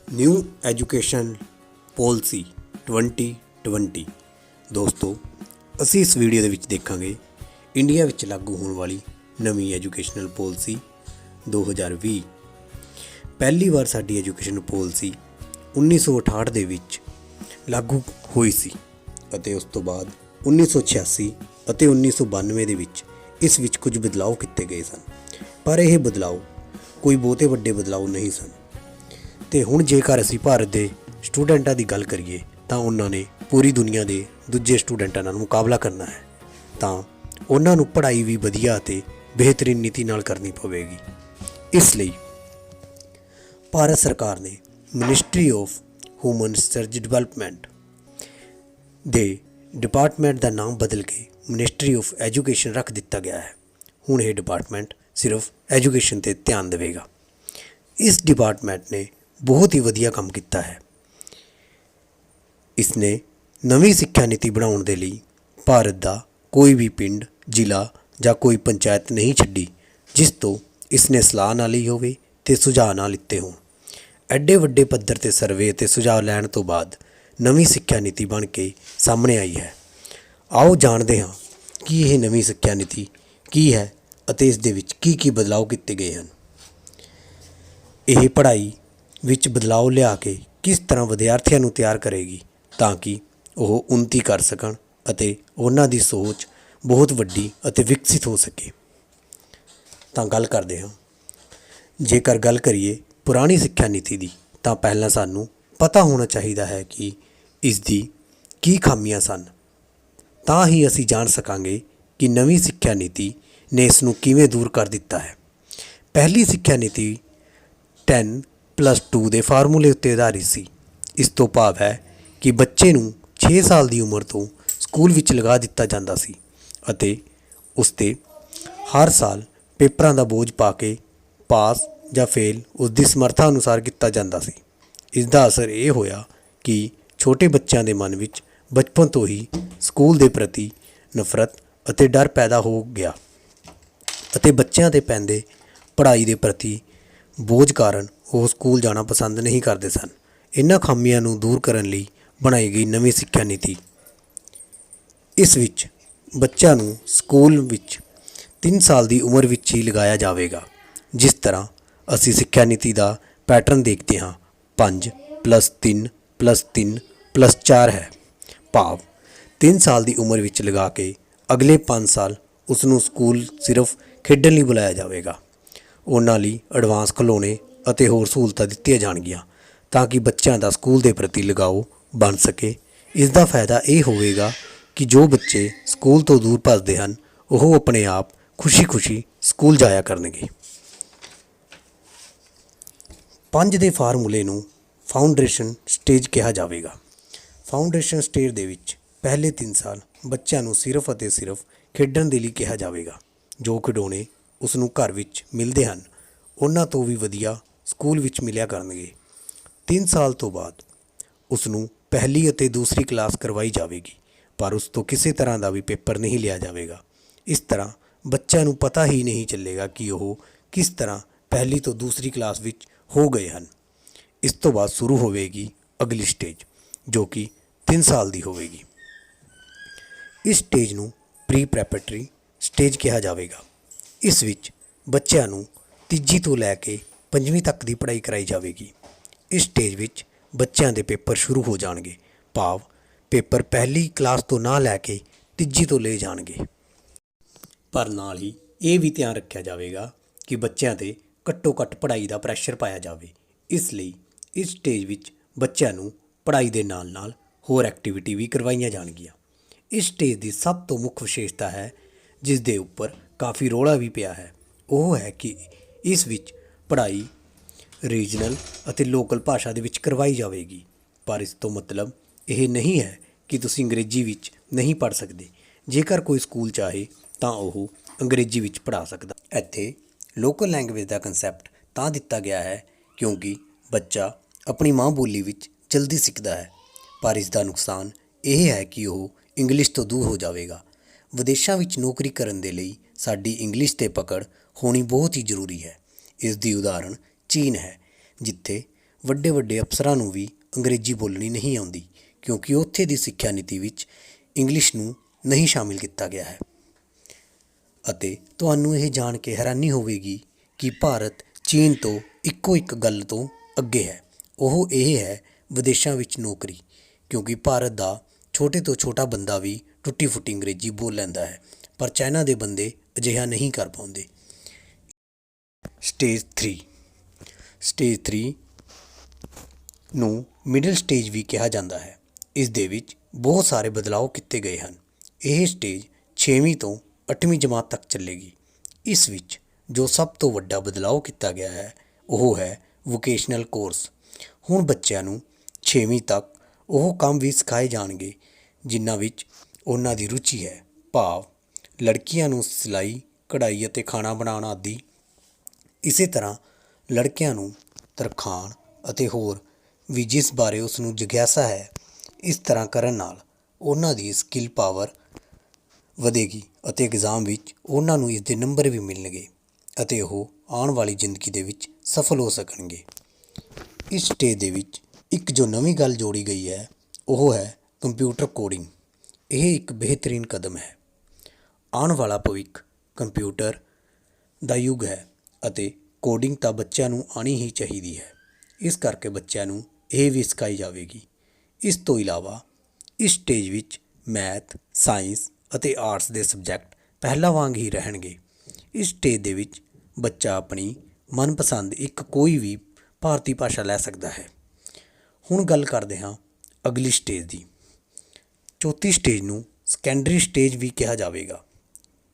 New education policy 2020। ਦੋਸਤੋ ਅਸੀਂ ਇਸ ਵੀਡੀਓ ਦੇ ਵਿੱਚ ਦੇਖਾਂਗੇ ਇੰਡੀਆ ਵਿੱਚ ਲਾਗੂ ਹੋਣ ਵਾਲੀ ਨਵੀਂ ਐਜੂਕੇਸ਼ਨਲ ਪੋਲਿਸੀ 2020। ਪਹਿਲੀ ਵਾਰ ਸਾਡੀ ਐਜੂਕੇਸ਼ਨ ਪੋਲਿਸੀ 1968 ਦੇ ਵਿੱਚ ਲਾਗੂ ਹੋਈ ਸੀ ਅਤੇ ਉਸ ਤੋਂ ਬਾਅਦ 1986 ਅਤੇ 1992 ਦੇ ਵਿੱਚ ਇਸ ਵਿੱਚ ਕੁਝ ਬਦਲਾਅ ਕੀਤੇ ਗਏ ਸਨ, ਪਰ ਇਹ ਬਦਲਾਅ ਕੋਈ ਬਹੁਤੇ ਵੱਡੇ ਬਦਲਾਅ ਨਹੀਂ ਸਨ। ਅਤੇ ਹੁਣ ਜੇਕਰ ਅਸੀਂ ਭਾਰਤ ਦੇ ਸਟੂਡੈਂਟਾਂ ਦੀ ਗੱਲ ਕਰੀਏ ਤਾਂ ਉਹਨਾਂ ਨੇ ਪੂਰੀ ਦੁਨੀਆ ਦੇ ਦੂਜੇ ਸਟੂਡੈਂਟਾਂ ਨਾਲ ਮੁਕਾਬਲਾ ਕਰਨਾ ਹੈ, ਤਾਂ ਉਹਨਾਂ ਨੂੰ ਪੜ੍ਹਾਈ ਵੀ ਵਧੀਆ ਅਤੇ ਬਿਹਤਰੀਨ ਨੀਤੀ ਨਾਲ ਕਰਨੀ ਪਵੇਗੀ। ਇਸ ਲਈ ਭਾਰਤ ਸਰਕਾਰ ਨੇ ministry of human resource development ਦੇ ਡਿਪਾਰਟਮੈਂਟ ਦਾ ਨਾਮ ਬਦਲ ਕੇ ਮਿਨਿਸਟਰੀ ਆਫ ਐਜੂਕੇਸ਼ਨ ਰੱਖ ਦਿੱਤਾ ਗਿਆ ਹੈ। ਹੁਣ ਇਹ ਡਿਪਾਰਟਮੈਂਟ ਸਿਰਫ ਐਜੂਕੇਸ਼ਨ 'ਤੇ ਧਿਆਨ ਦੇਵੇਗਾ। ਇਸ ਡਿਪਾਰਟਮੈਂਟ ਨੇ ਬਹੁਤ ਹੀ ਵਧੀਆ ਕੰਮ ਕੀਤਾ ਹੈ। ਇਸ ਨੇ ਨਵੀਂ ਸਿੱਖਿਆ ਨੀਤੀ ਬਣਾਉਣ ਦੇ ਲਈ ਭਾਰਤ ਦਾ ਕੋਈ ਵੀ ਪਿੰਡ, ਜ਼ਿਲ੍ਹਾ ਜਾਂ ਕੋਈ ਪੰਚਾਇਤ ਨਹੀਂ ਛੱਡੀ ਜਿਸ ਤੋਂ ਇਸ ਨੇ ਸਲਾਹ ਨਾ ਲਈ ਹੋਵੇ ਅਤੇ ਸੁਝਾਅ ਨਾ ਲਿੱਤੇ ਹੋਣ। ਐਡੇ ਵੱਡੇ ਪੱਧਰ 'ਤੇ ਸਰਵੇ ਅਤੇ ਸੁਝਾਅ ਲੈਣ ਤੋਂ ਬਾਅਦ ਨਵੀਂ ਸਿੱਖਿਆ ਨੀਤੀ ਬਣ ਕੇ ਸਾਹਮਣੇ ਆਈ ਹੈ। ਆਓ ਜਾਣਦੇ ਹਾਂ ਕਿ ਇਹ ਨਵੀਂ ਸਿੱਖਿਆ ਨੀਤੀ ਕੀ ਹੈ ਅਤੇ ਇਸ ਦੇ ਵਿੱਚ ਕੀ ਬਦਲਾਅ ਕੀਤੇ ਗਏ ਹਨ। ਇਹ ਪੜ੍ਹਾਈ ਵਿੱਚ ਬਦਲਾਅ ਲਿਆ ਕੇ ਕਿਸ ਤਰ੍ਹਾਂ ਵਿਦਿਆਰਥੀਆਂ ਨੂੰ ਤਿਆਰ ਕਰੇਗੀ ਤਾਂ ਕਿ ਉਹ ਉੱਨਤੀ ਕਰ ਸਕਣ ਅਤੇ ਉਹਨਾਂ ਦੀ ਸੋਚ ਬਹੁਤ ਵੱਡੀ ਅਤੇ ਵਿਕਸਿਤ ਹੋ ਸਕੇ। ਤਾਂ ਗੱਲ ਕਰਦੇ ਹਾਂ। ਜੇਕਰ ਗੱਲ ਕਰੀਏ ਪੁਰਾਣੀ ਸਿੱਖਿਆ ਨੀਤੀ ਦੀ, ਤਾਂ ਪਹਿਲਾਂ ਸਾਨੂੰ ਪਤਾ ਹੋਣਾ ਚਾਹੀਦਾ ਹੈ ਕਿ ਇਸ ਦੀ ਕੀ ਖਾਮੀਆਂ ਸਨ, ਤਾਂ ਹੀ ਅਸੀਂ ਜਾਣ ਸਕਾਂਗੇ ਕਿ ਨਵੀਂ ਸਿੱਖਿਆ ਨੀਤੀ ਨੇ ਇਸ ਨੂੰ ਕਿਵੇਂ ਦੂਰ ਕਰ ਦਿੱਤਾ ਹੈ। ਪਹਿਲੀ ਸਿੱਖਿਆ ਨੀਤੀ 10+2 ਦੇ ਫਾਰਮੂਲੇ ਉੱਤੇ ਆਧਾਰਿਤ ਸੀ। ਇਸ ਤੋਂ ਭਾਵ ਹੈ ਕਿ ਬੱਚੇ ਨੂੰ 6 ਸਾਲ ਦੀ ਉਮਰ ਤੋਂ ਸਕੂਲ ਵਿੱਚ ਲਗਾ ਦਿੱਤਾ ਜਾਂਦਾ ਸੀ ਅਤੇ ਉਸ 'ਤੇ ਹਰ ਸਾਲ ਪੇਪਰਾਂ ਦਾ ਬੋਝ ਪਾ ਕੇ ਪਾਸ ਜਾਂ ਫੇਲ ਉਸ ਦੀ ਸਮਰੱਥਾ ਅਨੁਸਾਰ ਕੀਤਾ ਜਾਂਦਾ ਸੀ। ਇਸ ਦਾ ਅਸਰ ਇਹ ਹੋਇਆ ਕਿ ਛੋਟੇ ਬੱਚਿਆਂ ਦੇ ਮਨ ਵਿੱਚ ਬਚਪਨ ਤੋਂ ਹੀ ਸਕੂਲ ਦੇ ਪ੍ਰਤੀ ਨਫ਼ਰਤ ਅਤੇ ਡਰ ਪੈਦਾ ਹੋ ਗਿਆ ਅਤੇ ਬੱਚਿਆਂ 'ਤੇ ਪੈਂਦੇ ਪੜ੍ਹਾਈ ਦੇ ਪ੍ਰਤੀ ਬੋਝ ਕਾਰਨ ਉਹ ਸਕੂਲ ਜਾਣਾ ਪਸੰਦ ਨਹੀਂ ਕਰਦੇ ਸਨ। ਇਹਨਾਂ ਖਾਮੀਆਂ ਨੂੰ ਦੂਰ ਕਰਨ ਲਈ ਬਣਾਈ ਗਈ ਨਵੀਂ ਸਿੱਖਿਆ ਨੀਤੀ, ਇਸ ਵਿੱਚ ਬੱਚਿਆਂ ਨੂੰ ਸਕੂਲ ਵਿੱਚ 3 ਸਾਲ ਦੀ ਉਮਰ ਵਿੱਚ ਹੀ ਲਗਾਇਆ ਜਾਵੇਗਾ। ਜਿਸ ਤਰ੍ਹਾਂ ਅਸੀਂ ਸਿੱਖਿਆ ਨੀਤੀ ਦਾ ਪੈਟਰਨ ਦੇਖਦੇ ਹਾਂ, 5+3+3+4 ਹੈ। ਭਾਵ 3 ਸਾਲ ਦੀ ਉਮਰ ਵਿੱਚ ਲਗਾ ਕੇ ਅਗਲੇ 5 ਸਾਲ ਉਸ ਨੂੰ ਸਕੂਲ ਸਿਰਫ ਖੇਡਣ ਲਈ ਬੁਲਾਇਆ ਜਾਵੇਗਾ। ਉਹਨਾਂ ਲਈ ਐਡਵਾਂਸ ਖਿਡੌਣੇ ਅਤੇ ਹੋਰ ਸਹੂਲਤਾਂ ਦਿੱਤੀਆਂ ਜਾਣਗੀਆਂ ਤਾਂ ਕਿ ਬੱਚਿਆਂ ਦਾ ਸਕੂਲ ਦੇ ਪ੍ਰਤੀ ਲਗਾਓ ਬਣ ਸਕੇ। ਇਸ ਦਾ ਫਾਇਦਾ ਇਹ ਹੋਵੇਗਾ ਕਿ ਜੋ ਬੱਚੇ ਸਕੂਲ ਤੋਂ ਦੂਰ ਭੱਜਦੇ ਹਨ ਉਹ ਆਪਣੇ ਆਪ ਖੁਸ਼ੀ ਸਕੂਲ ਜਾਇਆ ਕਰਨਗੇ। 5 ਦੇ ਫਾਰਮੂਲੇ ਨੂੰ ਫਾਊਂਡੇਸ਼ਨ ਸਟੇਜ ਕਿਹਾ ਜਾਵੇਗਾ। ਫਾਊਂਡੇਸ਼ਨ ਸਟੇਜ ਦੇ ਵਿੱਚ ਪਹਿਲੇ 3 ਸਾਲ ਬੱਚਿਆਂ ਨੂੰ ਸਿਰਫ ਅਤੇ ਸਿਰਫ ਖੇਡਣ ਦੇ ਲਈ ਕਿਹਾ ਜਾਵੇਗਾ। ਜੋ ਖਿਡੌਣੇ ਉਸ ਨੂੰ ਘਰ ਵਿੱਚ ਮਿਲਦੇ ਹਨ ਉਹਨਾਂ ਤੋਂ ਵੀ ਵਧੀਆ ਸਕੂਲ ਵਿੱਚ ਮਿਲਿਆ ਕਰਨਗੇ। 3 ਸਾਲ ਤੋਂ ਬਾਅਦ ਉਸ ਨੂੰ ਪਹਿਲੀ ਅਤੇ ਦੂਸਰੀ ਕਲਾਸ ਕਰਵਾਈ ਜਾਵੇਗੀ, ਪਰ ਉਸ ਤੋਂ ਕਿਸੇ ਤਰ੍ਹਾਂ ਦਾ ਵੀ ਪੇਪਰ ਨਹੀਂ ਲਿਆ ਜਾਵੇਗਾ। ਇਸ ਤਰ੍ਹਾਂ ਬੱਚਿਆਂ ਨੂੰ ਪਤਾ ਹੀ ਨਹੀਂ ਚੱਲੇਗਾ ਕਿ ਉਹ ਕਿਸ ਤਰ੍ਹਾਂ ਪਹਿਲੀ ਤੋਂ ਦੂਸਰੀ ਕਲਾਸ ਵਿੱਚ ਹੋ ਗਏ ਹਨ। ਇਸ ਤੋਂ ਬਾਅਦ ਸ਼ੁਰੂ ਹੋਵੇਗੀ ਅਗਲੀ ਸਟੇਜ ਜੋ ਕਿ 3 ਸਾਲ ਦੀ ਹੋਵੇਗੀ। ਇਸ ਸਟੇਜ ਨੂੰ ਪ੍ਰੀ ਪ੍ਰੈਪਰੇਟਰੀ ਸਟੇਜ ਕਿਹਾ ਜਾਵੇਗਾ। ਇਸ ਵਿੱਚ ਬੱਚਿਆਂ ਨੂੰ ਤੀਜੀ ਤੋਂ ਲੈ ਕੇ 5ਵੀਂ ਤੱਕ ਦੀ ਪੜ੍ਹਾਈ ਕਰਾਈ ਜਾਵੇਗੀ। ਇਸ ਸਟੇਜ ਵਿੱਚ ਬੱਚਿਆਂ ਦੇ ਪੇਪਰ ਸ਼ੁਰੂ ਹੋ ਜਾਣਗੇ, ਭਾਵ ਪੇਪਰ ਪਹਿਲੀ ਕਲਾਸ ਤੋਂ ਨਾ ਲੈ ਕੇ ਤੀਜੀ ਤੋਂ ਲਏ ਜਾਣਗੇ। ਪਰ ਨਾਲ ਹੀ ਇਹ ਵੀ ਧਿਆਨ ਰੱਖਿਆ ਜਾਵੇਗਾ ਕਿ ਬੱਚਿਆਂ 'ਤੇ ਘੱਟੋ ਘੱਟ ਪੜ੍ਹਾਈ ਦਾ ਪ੍ਰੈਸ਼ਰ ਪਾਇਆ ਜਾਵੇ। ਇਸ ਲਈ ਇਸ ਸਟੇਜ ਵਿੱਚ ਬੱਚਿਆਂ ਨੂੰ ਪੜ੍ਹਾਈ ਦੇ ਨਾਲ ਹੋਰ ਐਕਟੀਵਿਟੀ ਵੀ ਕਰਵਾਈਆਂ ਜਾਣਗੀਆਂ। ਇਸ ਸਟੇਜ ਦੀ ਸਭ ਤੋਂ ਮੁੱਖ ਵਿਸ਼ੇਸ਼ਤਾ ਹੈ, ਜਿਸ ਦੇ ਉੱਪਰ ਕਾਫੀ ਰੌਲਾ ਵੀ ਪਿਆ ਹੈ, ਉਹ ਹੈ ਕਿ ਇਸ ਵਿੱਚ ਪੜ੍ਹਾਈ ਰੀਜਨਲ ਅਤੇ ਲੋਕਲ ਭਾਸ਼ਾ ਦੇ ਵਿੱਚ ਕਰਵਾਈ ਜਾਵੇਗੀ। ਪਰ ਇਸ ਤੋਂ ਮਤਲਬ ਇਹ ਨਹੀਂ ਹੈ ਕਿ ਤੁਸੀਂ ਅੰਗਰੇਜ਼ੀ ਵਿੱਚ ਨਹੀਂ ਪੜ੍ਹ ਸਕਦੇ। ਜੇਕਰ ਕੋਈ ਸਕੂਲ ਚਾਹੇ ਤਾਂ ਉਹ ਅੰਗਰੇਜ਼ੀ ਵਿੱਚ ਪੜ੍ਹਾ ਸਕਦਾ। ਇੱਥੇ ਲੋਕਲ ਲੈਂਗੁਏਜ ਦਾ ਕੰਸੈਪਟ ਤਾਂ ਦਿੱਤਾ ਗਿਆ ਹੈ ਕਿਉਂਕਿ ਬੱਚਾ ਆਪਣੀ ਮਾਂ ਬੋਲੀ ਵਿੱਚ ਜਲਦੀ ਸਿੱਖਦਾ ਹੈ, ਪਰ ਇਸ ਦਾ ਨੁਕਸਾਨ ਇਹ ਹੈ ਕਿ ਉਹ ਇੰਗਲਿਸ਼ ਤੋਂ ਦੂਰ ਹੋ ਜਾਵੇਗਾ। ਵਿਦੇਸ਼ਾਂ ਵਿੱਚ ਨੌਕਰੀ ਕਰਨ ਦੇ ਲਈ ਸਾਡੀ ਇੰਗਲਿਸ਼ 'ਤੇ ਪਕੜ ਹੋਣੀ ਬਹੁਤ ਹੀ ਜ਼ਰੂਰੀ ਹੈ। ਇਸ ਦੀ ਉਦਾਹਰਣ ਚੀਨ ਹੈ, ਜਿੱਥੇ ਵੱਡੇ ਵੱਡੇ ਅਫਸਰਾਂ ਨੂੰ ਵੀ ਅੰਗਰੇਜ਼ੀ ਬੋਲਣੀ ਨਹੀਂ ਆਉਂਦੀ, ਕਿਉਂਕਿ ਉੱਥੇ ਦੀ ਸਿੱਖਿਆ ਨੀਤੀ ਵਿੱਚ ਇੰਗਲਿਸ਼ ਨੂੰ ਨਹੀਂ ਸ਼ਾਮਿਲ ਕੀਤਾ ਗਿਆ ਹੈ। ਅਤੇ ਤੁਹਾਨੂੰ ਇਹ ਜਾਣ ਕੇ ਹੈਰਾਨੀ ਹੋਵੇਗੀ ਕਿ ਭਾਰਤ ਚੀਨ ਤੋਂ ਇੱਕੋ ਇੱਕ ਗੱਲ ਤੋਂ ਅੱਗੇ ਹੈ। ਉਹ ਇਹ ਹੈ ਵਿਦੇਸ਼ਾਂ ਵਿੱਚ ਨੌਕਰੀ, ਕਿਉਂਕਿ ਭਾਰਤ ਦਾ ਛੋਟੇ ਤੋਂ ਛੋਟਾ ਬੰਦਾ ਵੀ ਟੁੱਟੀ ਫੁੱਟੀ ਅੰਗਰੇਜ਼ੀ ਬੋਲ ਲੈਂਦਾ ਹੈ, ਪਰ ਚਾਈਨਾ ਦੇ ਬੰਦੇ ਅਜਿਹਾ ਨਹੀਂ ਕਰ ਪਾਉਂਦੇ। ਸਟੇਜ 3 ਨੂੰ ਮਿਡਲ ਸਟੇਜ ਵੀ ਕਿਹਾ ਜਾਂਦਾ ਹੈ। ਇਸ ਦੇ ਵਿੱਚ ਬਹੁਤ ਸਾਰੇ ਬਦਲਾਅ ਕੀਤੇ ਗਏ ਹਨ। ਇਹ ਸਟੇਜ 6ਵੀਂ ਤੋਂ 8ਵੀਂ ਜਮਾਤ ਤੱਕ ਚੱਲੇਗੀ। ਇਸ ਵਿੱਚ ਜੋ ਸਭ ਤੋਂ ਵੱਡਾ ਬਦਲਾਅ ਕੀਤਾ ਗਿਆ ਹੈ ਉਹ ਹੈ ਵੋਕੇਸ਼ਨਲ ਕੋਰਸ। ਹੁਣ ਬੱਚਿਆਂ ਨੂੰ 6ਵੀਂ ਤੱਕ ਉਹ ਕੰਮ ਵੀ ਸਿਖਾਏ ਜਾਣਗੇ ਜਿਨ੍ਹਾਂ ਵਿੱਚ ਉਹਨਾਂ ਦੀ ਰੁਚੀ ਹੈ, ਭਾਵ ਲੜਕੀਆਂ ਨੂੰ ਸਿਲਾਈ, ਕਢਾਈ ਅਤੇ ਖਾਣਾ ਬਣਾਉਣਾ ਆਦਿ। ਇਸੇ ਤਰ੍ਹਾਂ ਲੜਕਿਆਂ ਨੂੰ ਤਰਖਾਣ ਅਤੇ ਹੋਰ ਵੀ ਜਿਸ ਬਾਰੇ ਉਸ ਨੂੰ ਜਿਗਿਆਸਾ ਹੈ। ਇਸ ਤਰ੍ਹਾਂ ਕਰਨ ਨਾਲ ਉਹਨਾਂ ਦੀ ਸਕਿੱਲ ਪਾਵਰ ਵਧੇਗੀ ਅਤੇ ਐਗਜ਼ਾਮ ਵਿੱਚ ਉਹਨਾਂ ਨੂੰ ਇਸ ਦੇ ਨੰਬਰ ਵੀ ਮਿਲਣਗੇ ਅਤੇ ਉਹ ਆਉਣ ਵਾਲੀ ਜ਼ਿੰਦਗੀ ਦੇ ਵਿੱਚ ਸਫਲ ਹੋ ਸਕਣਗੇ। ਇਸ ਸਟੇਜ ਦੇ ਵਿੱਚ ਇੱਕ ਜੋ ਨਵੀਂ ਗੱਲ ਜੋੜੀ ਗਈ ਹੈ ਉਹ ਹੈ ਕੰਪਿਊਟਰ ਕੋਡਿੰਗ। ਇਹ ਇੱਕ ਬਿਹਤਰੀਨ ਕਦਮ ਹੈ। ਆਉਣ ਵਾਲਾ ਭਵਿੱਖ ਕੰਪਿਊਟਰ ਦਾ ਯੁੱਗ ਹੈ ਅਤੇ ਕੋਡਿੰਗ ਤਾਂ ਬੱਚਿਆਂ ਨੂੰ ਆਉਣੀ ਹੀ ਚਾਹੀਦੀ ਹੈ। ਇਸ ਕਰਕੇ ਬੱਚਿਆਂ ਨੂੰ ਇਹ ਵੀ ਸਿਖਾਈ ਜਾਵੇਗੀ। ਇਸ ਤੋਂ ਇਲਾਵਾ ਇਸ ਸਟੇਜ ਵਿੱਚ ਮੈਥ, ਸਾਇੰਸ ਅਤੇ ਆਰਟਸ ਦੇ ਸਬਜੈਕਟ ਪਹਿਲਾਂ ਵਾਂਗ ਹੀ ਰਹਿਣਗੇ। ਇਸ ਸਟੇਜ ਦੇ ਵਿੱਚ ਬੱਚਾ ਆਪਣੀ ਮਨਪਸੰਦ ਇੱਕ ਕੋਈ ਵੀ ਭਾਰਤੀ ਭਾਸ਼ਾ ਲੈ ਸਕਦਾ ਹੈ। ਹੁਣ ਗੱਲ ਕਰਦੇ ਹਾਂ ਅਗਲੀ ਸਟੇਜ ਦੀ। ਚੌਥੀ ਸਟੇਜ ਨੂੰ ਸੈਕੰਡਰੀ ਸਟੇਜ ਵੀ ਕਿਹਾ ਜਾਵੇਗਾ।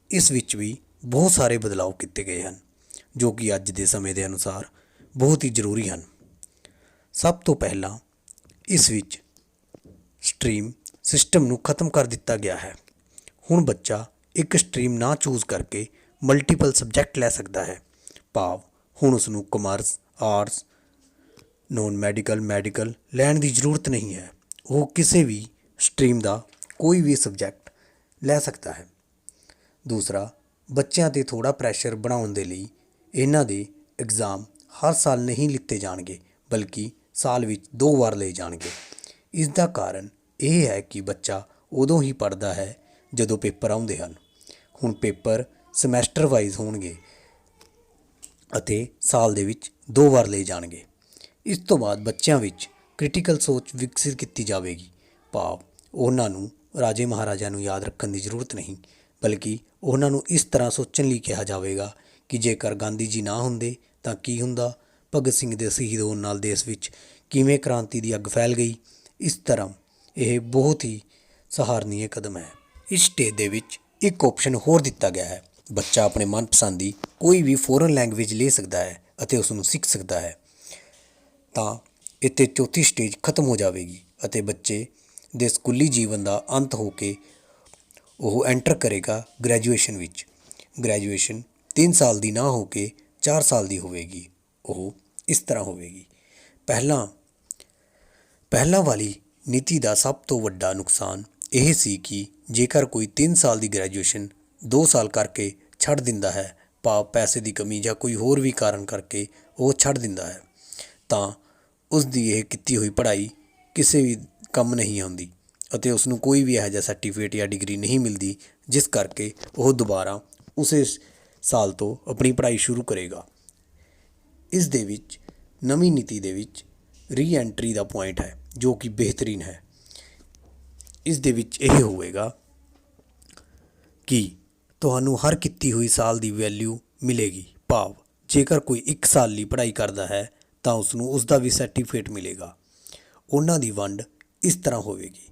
ਇਸ ਵਿੱਚ ਵੀ ਬਹੁਤ ਸਾਰੇ ਬਦਲਾਅ ਕੀਤੇ ਗਏ ਹਨ ਜੋ ਕਿ ਅੱਜ ਦੇ ਸਮੇਂ ਦੇ ਅਨੁਸਾਰ ਬਹੁਤ ਹੀ ਜ਼ਰੂਰੀ ਹਨ। ਸਭ ਤੋਂ ਪਹਿਲਾਂ ਇਸ ਵਿੱਚ ਸਟਰੀਮ ਸਿਸਟਮ ਨੂੰ ਖਤਮ ਕਰ ਦਿੱਤਾ ਗਿਆ ਹੈ। ਹੁਣ ਬੱਚਾ ਇੱਕ ਸਟਰੀਮ ਨਾ ਚੂਜ਼ ਕਰਕੇ ਮਲਟੀਪਲ ਸਬਜੈਕਟ ਲੈ ਸਕਦਾ ਹੈ, ਭਾਵ ਹੁਣ ਉਸ ਨੂੰ commerce, arts, non medical, medical ਲੈਣ ਦੀ ਜ਼ਰੂਰਤ ਨਹੀਂ ਹੈ। ਉਹ ਕਿਸੇ ਵੀ ਸਟਰੀਮ ਦਾ ਕੋਈ ਵੀ ਸਬਜੈਕਟ ਲੈ ਸਕਦਾ ਹੈ। ਦੂਸਰਾ, ਬੱਚਿਆਂ 'ਤੇ ਥੋੜ੍ਹਾ ਪ੍ਰੈਸ਼ਰ ਬਣਾਉਣ ਦੇ ਲਈ ਇਹਨਾਂ ਦੇ ਐਗਜ਼ਾਮ ਹਰ ਸਾਲ ਨਹੀਂ ਲਿੱਤੇ ਜਾਣਗੇ, ਬਲਕਿ ਸਾਲ ਵਿੱਚ 2 ਵਾਰ ਲਏ ਜਾਣਗੇ। ਇਸ ਦਾ ਕਾਰਨ ਇਹ ਹੈ ਕਿ ਬੱਚਾ ਉਦੋਂ ਹੀ ਪੜ੍ਹਦਾ ਹੈ ਜਦੋਂ ਪੇਪਰ ਆਉਂਦੇ ਹਨ। ਹੁਣ ਪੇਪਰ ਸਮੈਸਟਰ ਵਾਈਜ਼ ਹੋਣਗੇ ਅਤੇ ਸਾਲ ਦੇ ਵਿੱਚ 2 ਵਾਰ ਲਏ ਜਾਣਗੇ। ਇਸ ਤੋਂ ਬਾਅਦ ਬੱਚਿਆਂ ਵਿੱਚ ਕ੍ਰਿਟੀਕਲ ਸੋਚ ਵਿਕਸਿਤ ਕੀਤੀ ਜਾਵੇਗੀ, ਭਾਵ ਉਹਨਾਂ ਨੂੰ ਰਾਜੇ ਮਹਾਰਾਜਿਆਂ ਨੂੰ ਯਾਦ ਰੱਖਣ ਦੀ ਜ਼ਰੂਰਤ ਨਹੀਂ, ਬਲਕਿ ਉਹਨਾਂ ਨੂੰ ਇਸ ਤਰ੍ਹਾਂ ਸੋਚਣ ਲਈ ਕਿਹਾ ਜਾਵੇਗਾ ਕਿ ਜੇਕਰ ਗਾਂਧੀ ਜੀ ਨਾ ਹੁੰਦੇ ਤਾਂ ਕੀ ਹੁੰਦਾ, ਭਗਤ ਸਿੰਘ ਦੇ ਸ਼ਹੀਦ ਹੋਣ ਨਾਲ ਦੇਸ਼ ਵਿੱਚ ਕਿਵੇਂ ਕ੍ਰਾਂਤੀ ਦੀ ਅੱਗ ਫੈਲ ਗਈ। ਇਸ ਤਰ੍ਹਾਂ ਇਹ ਬਹੁਤ ਹੀ ਸਹਾਰਨੀय ਕਦਮ ਹੈ। ਇਸ ਸਟੇਜ ਦੇ ਵਿੱਚ ਇੱਕ ਆਪਸ਼ਨ ਹੋਰ ਦਿੱਤਾ ਗਿਆ ਹੈ। ਬੱਚਾ ਆਪਣੇ ਮਨਪਸੰਦ ਦੀ ਕੋਈ ਵੀ ਫੋਰਨ ਲੈਂਗੁਏਜ ਲੈ ਸਕਦਾ ਹੈ ਅਤੇ ਉਸ ਨੂੰ ਸਿੱਖ ਸਕਦਾ ਹੈ। ਤਾਂ ਇੱਥੇ ਚੌਥੀ ਸਟੇਜ ਖਤਮ ਹੋ ਜਾਵੇਗੀ ਅਤੇ ਬੱਚੇ ਦੇ ਸਕੂਲੀ ਜੀਵਨ ਦਾ ਅੰਤ ਹੋ ਕੇ ਉਹ ਐਂਟਰ ਕਰੇਗਾ ਗ੍ਰੈਜੂਏਸ਼ਨ ਵਿੱਚ। ਗ੍ਰੈਜੂਏਸ਼ਨ 3 ਸਾਲ ਦੀ ਨਾ ਹੋ ਕੇ 4 ਸਾਲ ਦੀ ਹੋਵੇਗੀ। ਉਹ ਇਸ ਤਰ੍ਹਾਂ ਹੋਵੇਗੀ। ਪਹਿਲਾਂ ਵਾਲੀ ਨੀਤੀ ਦਾ ਸਭ ਤੋਂ ਵੱਡਾ ਨੁਕਸਾਨ ਇਹ ਸੀ ਕਿ ਜੇਕਰ ਕੋਈ 3 ਸਾਲ ਦੀ ਗ੍ਰੈਜੂਏਸ਼ਨ 2 ਸਾਲ ਕਰਕੇ ਛੱਡ ਦਿੰਦਾ ਹੈ, ਭਾਵ ਪੈਸੇ ਦੀ ਕਮੀ ਜਾਂ ਕੋਈ ਹੋਰ ਵੀ ਕਾਰਨ ਕਰਕੇ ਉਹ ਛੱਡ ਦਿੰਦਾ ਹੈ, ਤਾਂ ਉਸ ਦੀ ਇਹ ਕੀਤੀ ਹੋਈ ਪੜ੍ਹਾਈ ਕਿਸੇ ਵੀ ਕੰਮ ਨਹੀਂ ਆਉਂਦੀ ਅਤੇ ਉਸ ਨੂੰ ਕੋਈ ਵੀ ਇਹੋ ਜਿਹਾ ਸਰਟੀਫਿਕੇਟ ਜਾਂ ਡਿਗਰੀ ਨਹੀਂ ਮਿਲਦੀ, ਜਿਸ ਕਰਕੇ ਉਹ ਦੁਬਾਰਾ ਉਸੇ ਸਾਲ ਤੋਂ ਆਪਣੀ ਪੜ੍ਹਾਈ ਸ਼ੁਰੂ ਕਰੇਗਾ। ਇਸ ਦੇ ਵਿੱਚ ਨਵੀਂ ਨੀਤੀ ਦੇ ਵਿੱਚ ਰੀਐਂਟਰੀ ਦਾ ਪੁਆਇੰਟ ਹੈ ਜੋ ਕਿ ਬਿਹਤਰੀਨ ਹੈ। ਇਸ ਦੇ ਵਿੱਚ ਇਹ ਹੋਵੇਗਾ ਕਿ ਤੁਹਾਨੂੰ ਹਰ ਕੀਤੀ ਹੋਈ ਸਾਲ ਦੀ ਵੈਲਿਊ ਮਿਲੇਗੀ, ਭਾਵ ਜੇਕਰ ਕੋਈ 1 ਸਾਲ ਲਈ ਪੜ੍ਹਾਈ ਕਰਦਾ ਹੈ ਤਾਂ ਉਸ ਨੂੰ ਉਸ ਦਾ ਵੀ ਸਰਟੀਫਿਕੇਟ ਮਿਲੇਗਾ। ਉਹਨਾਂ ਦੀ ਵੰਡ ਇਸ ਤਰ੍ਹਾਂ ਹੋਵੇਗੀ।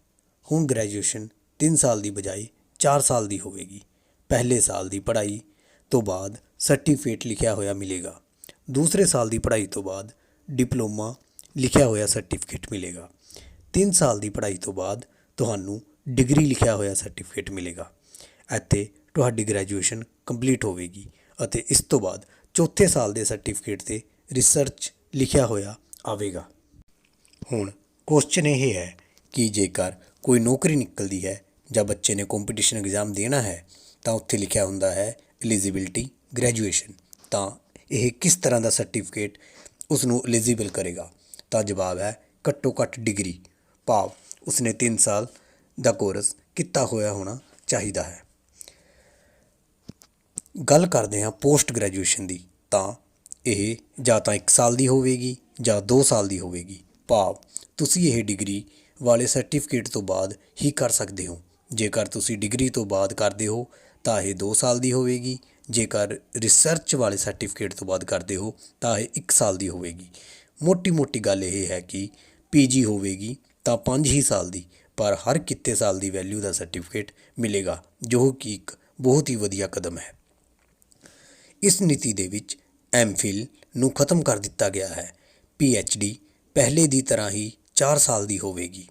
ਹੁਣ ਗ੍ਰੈਜੂਏਸ਼ਨ 3 ਸਾਲ ਦੀ ਬਜਾਏ 4 ਸਾਲ ਦੀ ਹੋਵੇਗੀ। ਪਹਿਲੇ ਸਾਲ ਦੀ ਪੜ੍ਹਾਈ ਤੋਂ ਬਾਅਦ ਸਰਟੀਫਿਕੇਟ ਲਿਖਿਆ ਹੋਇਆ ਮਿਲੇਗਾ। ਦੂਸਰੇ ਸਾਲ ਦੀ ਪੜ੍ਹਾਈ ਤੋਂ ਬਾਅਦ ਡਿਪਲੋਮਾ ਲਿਖਿਆ ਹੋਇਆ ਸਰਟੀਫਿਕੇਟ ਮਿਲੇਗਾ। 3 ਸਾਲ ਦੀ ਪੜ੍ਹਾਈ ਤੋਂ ਬਾਅਦ ਤੁਹਾਨੂੰ ਡਿਗਰੀ ਲਿਖਿਆ ਹੋਇਆ ਸਰਟੀਫਿਕੇਟ ਮਿਲੇਗਾ। ਇੱਥੇ ਤੁਹਾਡੀ ਗ੍ਰੈਜੂਏਸ਼ਨ ਕੰਪਲੀਟ ਹੋਵੇਗੀ ਅਤੇ ਇਸ ਤੋਂ ਬਾਅਦ ਚੌਥੇ ਸਾਲ ਦੇ ਸਰਟੀਫਿਕੇਟ 'ਤੇ ਰਿਸਰਚ ਲਿਖਿਆ ਹੋਇਆ ਆਵੇਗਾ। ਹੁਣ ਕੁਐਸਚਨ ਇਹ ਹੈ ਕਿ ਜੇਕਰ ਕੋਈ ਨੌਕਰੀ ਨਿਕਲਦੀ ਹੈ ਜਾਂ ਬੱਚੇ ਨੇ ਕੰਪੀਟੀਸ਼ਨ ਐਗਜ਼ਾਮ ਦੇਣਾ ਹੈ ਤਾਂ ਉੱਥੇ ਲਿਖਿਆ ਹੁੰਦਾ ਹੈ ਐਲੀਜੀਬਿਲਟੀ ਗ੍ਰੈਜੂਏਸ਼ਨ। ਤਾਂ ਇਹ ਕਿਸ ਤਰ੍ਹਾਂ ਦਾ ਸਰਟੀਫਿਕੇਟ ਉਸ ਨੂੰ ਐਲੀਜੀਬਲ ਕਰੇਗਾ। ਤਾਂ ਜਵਾਬ ਹੈ ਘੱਟੋ ਘੱਟ ਡਿਗਰੀ, ਭਾਵ ਉਸਨੇ 3 ਸਾਲ ਦਾ ਕੋਰਸ ਕੀਤਾ ਹੋਇਆ ਹੋਣਾ ਚਾਹੀਦਾ ਹੈ। ਗੱਲ ਕਰਦੇ ਹਾਂ ਪੋਸਟ ਗ੍ਰੈਜੂਏਸ਼ਨ ਦੀ, ਤਾਂ ਇਹ ਜਾਂ ਤਾਂ 1 ਸਾਲ ਦੀ ਹੋਵੇਗੀ ਜਾਂ 2 ਸਾਲ ਦੀ ਹੋਵੇਗੀ, ਭਾਵ ਤੁਸੀਂ ਇਹ ਡਿਗਰੀ ਵਾਲੇ ਸਰਟੀਫਿਕੇਟ ਤੋਂ ਬਾਅਦ ਹੀ ਕਰ ਸਕਦੇ ਹੋ। ਜੇਕਰ ਤੁਸੀਂ ਡਿਗਰੀ ਤੋਂ ਬਾਅਦ ਕਰਦੇ ਹੋ ਤਾਂ ਇਹ 2 ਸਾਲ ਦੀ ਹੋਵੇਗੀ, ਜੇਕਰ ਰਿਸਰਚ ਵਾਲੇ ਸਰਟੀਫਿਕੇਟ ਤੋਂ ਬਾਅਦ ਕਰਦੇ ਹੋ ਤਾਂ ਇਹ 1 ਸਾਲ ਦੀ ਹੋਵੇਗੀ। ਮੋਟੀ ਗੱਲ ਇਹ ਹੈ ਕਿ ਪੀਜੀ ਹੋਵੇਗੀ ਤਾਂ 5 ਹੀ ਸਾਲ ਦੀ, ਪਰ ਹਰ ਕਿੱਤੇ ਸਾਲ ਦੀ ਵੈਲਿਊ ਦਾ ਸਰਟੀਫਿਕੇਟ ਮਿਲੇਗਾ, ਜੋ ਕਿ ਇੱਕ ਬਹੁਤ ਹੀ ਵਧੀਆ ਕਦਮ ਹੈ। ਇਸ ਨੀਤੀ ਦੇ ਵਿੱਚ ਐਮਫਿਲ ਨੂੰ ਖਤਮ ਕਰ ਦਿੱਤਾ ਗਿਆ ਹੈ। PhD ਪਹਿਲੇ ਦੀ ਤਰ੍ਹਾਂ ਹੀ 4 ਸਾਲ ਦੀ ਹੋਵੇਗੀ।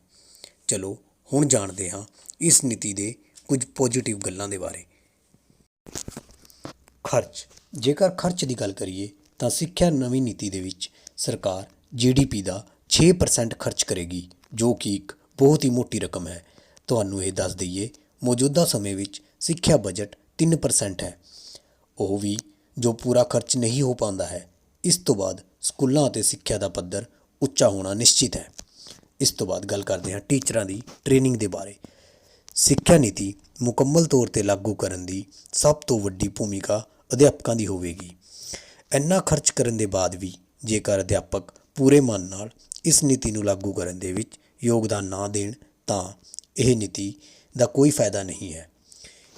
ਚਲੋ ਹੁਣ ਜਾਣਦੇ ਹਾਂ ਇਸ ਨੀਤੀ ਦੇ ਕੁਝ ਪੋਜ਼ੀਟਿਵ ਗੱਲਾਂ ਦੇ ਬਾਰੇ। ਖਰਚ, ਜੇਕਰ ਖਰਚ ਦੀ ਗੱਲ ਕਰੀਏ ਤਾਂ ਸਿੱਖਿਆ ਨਵੀਂ ਨੀਤੀ ਦੇ ਵਿੱਚ ਸਰਕਾਰ GDP ਦਾ 6% ਖਰਚ ਕਰੇਗੀ, ਜੋ ਕਿ ਇੱਕ ਬਹੁਤ ਹੀ ਮੋਟੀ ਰਕਮ ਹੈ। ਤੁਹਾਨੂੰ ਇਹ ਦੱਸ ਦਈਏ, ਮੌਜੂਦਾ ਸਮੇਂ ਵਿੱਚ ਸਿੱਖਿਆ ਬਜਟ 3% ਹੈ, ਉਹ ਵੀ ਜੋ ਪੂਰਾ ਖਰਚ ਨਹੀਂ ਹੋ ਪਾਉਂਦਾ ਹੈ। ਇਸ ਤੋਂ ਬਾਅਦ ਸਕੂਲਾਂ ਅਤੇ ਸਿੱਖਿਆ ਦਾ ਪੱਧਰ ਉੱਚਾ ਹੋਣਾ ਨਿਸ਼ਚਿਤ ਹੈ। ਇਸ ਤੋਂ ਬਾਅਦ ਗੱਲ ਕਰਦੇ ਹਾਂ ਟੀਚਰਾਂ ਦੀ ਟ੍ਰੇਨਿੰਗ ਦੇ ਬਾਰੇ। ਸਿੱਖਿਆ ਨੀਤੀ ਮੁਕੰਮਲ ਤੌਰ 'ਤੇ ਲਾਗੂ ਕਰਨ ਦੀ ਸਭ ਤੋਂ ਵੱਡੀ ਭੂਮਿਕਾ ਅਧਿਆਪਕਾਂ ਦੀ ਹੋਵੇਗੀ। ਇੰਨਾ ਖਰਚ ਕਰਨ ਦੇ ਬਾਅਦ ਵੀ ਜੇਕਰ ਅਧਿਆਪਕ ਪੂਰੇ ਮਨ ਨਾਲ ਇਸ ਨੀਤੀ ਨੂੰ ਲਾਗੂ ਕਰਨ ਦੇ ਵਿੱਚ ਯੋਗਦਾਨ ਨਾ ਦੇਣ ਤਾਂ ਇਹ ਨੀਤੀ ਦਾ ਕੋਈ ਫਾਇਦਾ ਨਹੀਂ ਹੈ।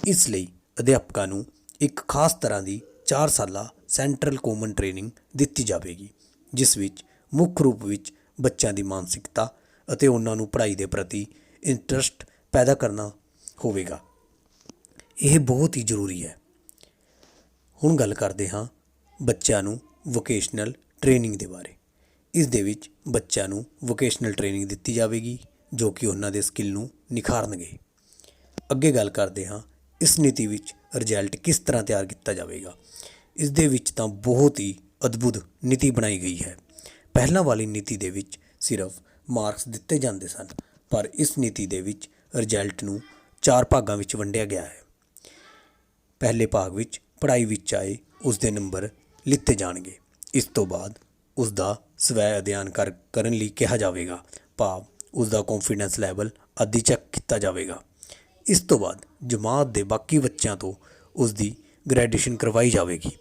ਇਸ ਲਈ ਅਧਿਆਪਕਾਂ ਨੂੰ ਇੱਕ ਖਾਸ ਤਰ੍ਹਾਂ ਦੀ 4 ਸਾਲਾ ਸੈਂਟਰਲ ਕਾਮਨ ਟ੍ਰੇਨਿੰਗ ਦਿੱਤੀ ਜਾਵੇਗੀ, ਜਿਸ ਵਿੱਚ ਮੁੱਖ ਰੂਪ ਵਿੱਚ ਬੱਚਿਆਂ ਦੀ ਮਾਨਸਿਕਤਾ ਅਤੇ ਉਹਨਾਂ ਨੂੰ ਪੜ੍ਹਾਈ ਦੇ ਪ੍ਰਤੀ ਇੰਟਰਸਟ ਪੈਦਾ ਕਰਨਾ ਹੋਵੇਗਾ। ਇਹ ਬਹੁਤ ਹੀ ਜ਼ਰੂਰੀ ਹੈ। ਹੁਣ ਗੱਲ ਕਰਦੇ ਹਾਂ ਬੱਚਿਆਂ ਨੂੰ ਵੋਕੇਸ਼ਨਲ ਟ੍ਰੇਨਿੰਗ ਦੇ ਬਾਰੇ। ਇਸ ਦੇ ਵਿੱਚ ਬੱਚਿਆਂ ਨੂੰ ਵੋਕੇਸ਼ਨਲ ਟ੍ਰੇਨਿੰਗ ਦਿੱਤੀ ਜਾਵੇਗੀ, ਜੋ ਕਿ ਉਹਨਾਂ ਦੇ ਸਕਿੱਲ ਨੂੰ ਨਿਖਾਰਨਗੇ। ਅੱਗੇ ਗੱਲ ਕਰਦੇ ਹਾਂ ਇਸ ਨੀਤੀ ਵਿੱਚ ਰਿਜ਼ਲਟ ਕਿਸ ਤਰ੍ਹਾਂ ਤਿਆਰ ਕੀਤਾ ਜਾਵੇਗਾ। ਇਸ ਦੇ ਵਿੱਚ ਤਾਂ ਬਹੁਤ ਹੀ ਅਦਭੁਤ ਨੀਤੀ ਬਣਾਈ ਗਈ ਹੈ। ਪਹਿਲਾਂ ਵਾਲੀ ਨੀਤੀ ਦੇ ਵਿੱਚ ਸਿਰਫ ਮਾਰਕਸ ਦਿੱਤੇ ਜਾਂਦੇ ਸਨ, ਪਰ ਇਸ ਨੀਤੀ ਦੇ ਵਿੱਚ ਰਿਜ਼ਲਟ ਨੂੰ 4 ਭਾਗਾਂ ਵਿੱਚ ਵੰਡਿਆ ਗਿਆ ਹੈ। ਪਹਿਲੇ ਭਾਗ ਵਿੱਚ ਪੜ੍ਹਾਈ ਵਿੱਚ ਆਏ ਉਸ ਦੇ ਨੰਬਰ ਲਿੱਤੇ ਜਾਣਗੇ। ਇਸ ਤੋਂ ਬਾਅਦ ਉਸ ਦਾ ਸਵੈ ਅਧਿਐਨ ਕਰਨ ਲਈ ਕਿਹਾ ਜਾਵੇਗਾ, ਭਾਵ ਉਸ ਦਾ ਕੌਨਫੀਡੈਂਸ ਲੈਵਲ ਆਦਿ ਚੈੱਕ ਕੀਤਾ ਜਾਵੇਗਾ। ਇਸ ਤੋਂ ਬਾਅਦ ਜਮਾਤ ਦੇ ਬਾਕੀ ਬੱਚਿਆਂ ਤੋਂ ਉਸ ਦੀ ਗ੍ਰੈਜੂਏਸ਼ਨ ਕਰਵਾਈ ਜਾਵੇਗੀ।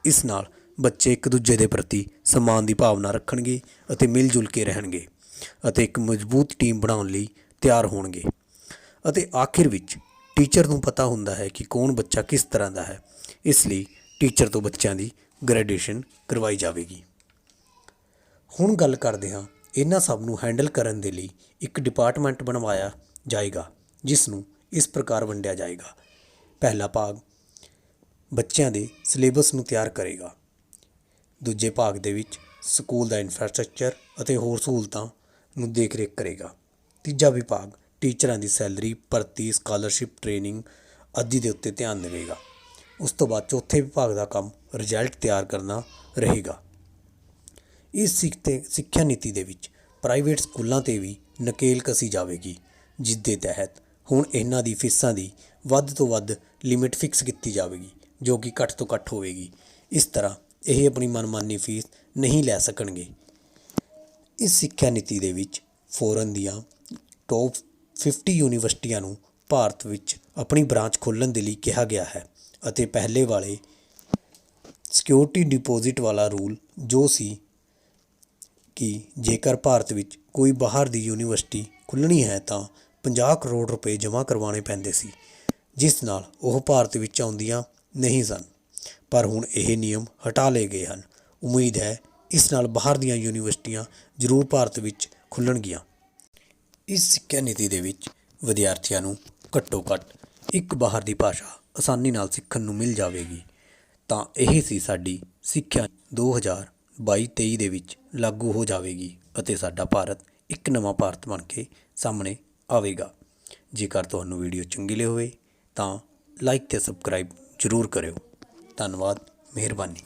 ਇਸ ਨਾਲ ਬੱਚੇ ਇੱਕ ਦੂਜੇ ਦੇ ਪ੍ਰਤੀ ਸਨਮਾਨ ਦੀ ਭਾਵਨਾ ਰੱਖਣਗੇ ਅਤੇ ਮਿਲ ਜੁਲ ਕੇ ਰਹਿਣਗੇ ਅਤੇ ਇੱਕ ਮਜ਼ਬੂਤ ਟੀਮ ਬਣਾਉਣ ਲਈ ਤਿਆਰ ਹੋਣਗੇ। ਅਤੇ ਆਖਿਰ ਵਿੱਚ ਟੀਚਰ ਨੂੰ ਪਤਾ ਹੁੰਦਾ ਹੈ ਕਿ ਕੌਣ ਬੱਚਾ ਕਿਸ ਤਰ੍ਹਾਂ ਦਾ ਹੈ, ਇਸ ਲਈ ਟੀਚਰ ਤੋਂ ਬੱਚਿਆਂ ਦੀ ਗ੍ਰੈਜੂਏਸ਼ਨ ਕਰਵਾਈ ਜਾਵੇਗੀ। ਹੁਣ ਗੱਲ ਕਰਦੇ ਹਾਂ ਇਹਨਾਂ ਸਭ ਨੂੰ ਹੈਂਡਲ ਕਰਨ ਦੇ ਲਈ ਇੱਕ ਡਿਪਾਰਟਮੈਂਟ ਬਣਵਾਇਆ ਜਾਏਗਾ, ਜਿਸ ਨੂੰ ਇਸ ਪ੍ਰਕਾਰ ਵੰਡਿਆ ਜਾਏਗਾ। ਪਹਿਲਾ ਭਾਗ ਬੱਚਿਆਂ ਦੇ ਸਿਲੇਬਸ ਨੂੰ ਤਿਆਰ ਕਰੇਗਾ। ਦੂਜੇ ਭਾਗ ਦੇ ਵਿੱਚ ਸਕੂਲ ਦਾ ਇਨਫਰਾਸਟ੍ਰਕਚਰ ਅਤੇ ਹੋਰ ਸਹੂਲਤਾਂ ਨੂੰ ਦੇਖ ਰੇਖ ਕਰੇਗਾ। ਤੀਜਾ ਵਿਭਾਗ ਟੀਚਰਾਂ ਦੀ ਸੈਲਰੀ, ਭਰਤੀ, ਸਕਾਲਰਸ਼ਿਪ, ਟ੍ਰੇਨਿੰਗ ਆਦਿ ਦੇ ਉੱਤੇ ਧਿਆਨ ਦੇਵੇਗਾ। ਉਸ ਤੋਂ ਬਾਅਦ ਚੌਥੇ ਵਿਭਾਗ ਦਾ ਕੰਮ ਰਿਜ਼ਲਟ ਤਿਆਰ ਕਰਨਾ ਰਹੇਗਾ। ਇਸ ਸਿੱਖਿਆ ਨੀਤੀ ਦੇ ਵਿੱਚ ਪ੍ਰਾਈਵੇਟ ਸਕੂਲਾਂ 'ਤੇ ਵੀ ਨਕੇਲ ਕਸੀ ਜਾਵੇਗੀ, ਜਿਸ ਦੇ ਤਹਿਤ ਹੁਣ ਇਹਨਾਂ ਦੀ ਫੀਸਾਂ ਦੀ ਵੱਧ ਤੋਂ ਵੱਧ ਲਿਮਿਟ ਫਿਕਸ ਕੀਤੀ ਜਾਵੇਗੀ, ਜੋ ਕਿ ਘੱਟ ਤੋਂ ਘੱਟ ਹੋਵੇਗੀ। ਇਸ ਤਰ੍ਹਾਂ ਇਹ ਆਪਣੀ ਮਨਮਾਨੀ ਫੀਸ ਨਹੀਂ ਲੈ ਸਕਣਗੇ। ਇਸ ਸਿੱਖਿਆ ਨੀਤੀ ਦੇ ਵਿੱਚ ਫੋਰਨ ਦੀਆਂ ਟੌਪ 50 ਯੂਨੀਵਰਸਿਟੀਆਂ ਨੂੰ ਭਾਰਤ ਵਿੱਚ ਆਪਣੀ ਬ੍ਰਾਂਚ ਖੋਲ੍ਹਣ ਦੇ ਲਈ ਕਿਹਾ ਗਿਆ ਹੈ ਅਤੇ ਪਹਿਲੇ ਵਾਲੇ ਸਿਕਿਉਰਿਟੀ ਡਿਪੋਜ਼ਿਟ ਵਾਲਾ ਰੂਲ ਜੋ ਸੀ ਕਿ ਜੇਕਰ ਭਾਰਤ ਵਿੱਚ ਕੋਈ ਬਾਹਰ ਦੀ ਯੂਨੀਵਰਸਿਟੀ ਖੁੱਲ੍ਹਣੀ ਹੈ ਤਾਂ 50 ਕਰੋੜ ਰੁਪਏ ਜਮ੍ਹਾਂ ਕਰਵਾਉਣੇ ਪੈਂਦੇ ਸੀ, ਜਿਸ ਨਾਲ ਉਹ ਭਾਰਤ ਵਿੱਚ ਆਉਂਦੀਆਂ ਨਹੀਂ ਸਨ। ਪਰ ਹੁਣ ਇਹ ਨਿਯਮ ਹਟਾ ਲਏ ਗਏ ਹਨ। ਉਮੀਦ ਹੈ ਇਸ ਨਾਲ ਬਾਹਰ ਦੀਆਂ ਯੂਨੀਵਰਸਿਟੀਆਂ ਜ਼ਰੂਰ ਭਾਰਤ ਵਿੱਚ ਖੁੱਲ੍ਹਣਗੀਆਂ। ਇਸ ਸਿੱਖਿਆ ਨੀਤੀ ਦੇ ਵਿੱਚ ਵਿਦਿਆਰਥੀਆਂ ਨੂੰ ਘੱਟੋ ਘੱਟ ਇੱਕ ਬਾਹਰ ਦੀ ਭਾਸ਼ਾ ਆਸਾਨੀ ਨਾਲ ਸਿੱਖਣ ਨੂੰ ਮਿਲ ਜਾਵੇਗੀ। ਤਾਂ ਇਹ ਸੀ ਸਾਡੀ ਸਿੱਖਿਆ 2022-23 ਦੇ ਵਿੱਚ ਲਾਗੂ ਹੋ ਜਾਵੇਗੀ ਅਤੇ ਸਾਡਾ ਭਾਰਤ ਇੱਕ ਨਵਾਂ ਭਾਰਤ ਬਣ ਕੇ ਸਾਹਮਣੇ ਆਵੇਗਾ। ਜੇਕਰ ਤੁਹਾਨੂੰ ਵੀਡੀਓ ਚੰਗੀ ਹੋਵੇ ਤਾਂ ਲਾਈਕ ਅਤੇ ਸਬਸਕ੍ਰਾਈਬ ਜ਼ਰੂਰ ਕਰਿਓ। ਧੰਨਵਾਦ, ਮਿਹਰਬਾਨੀ।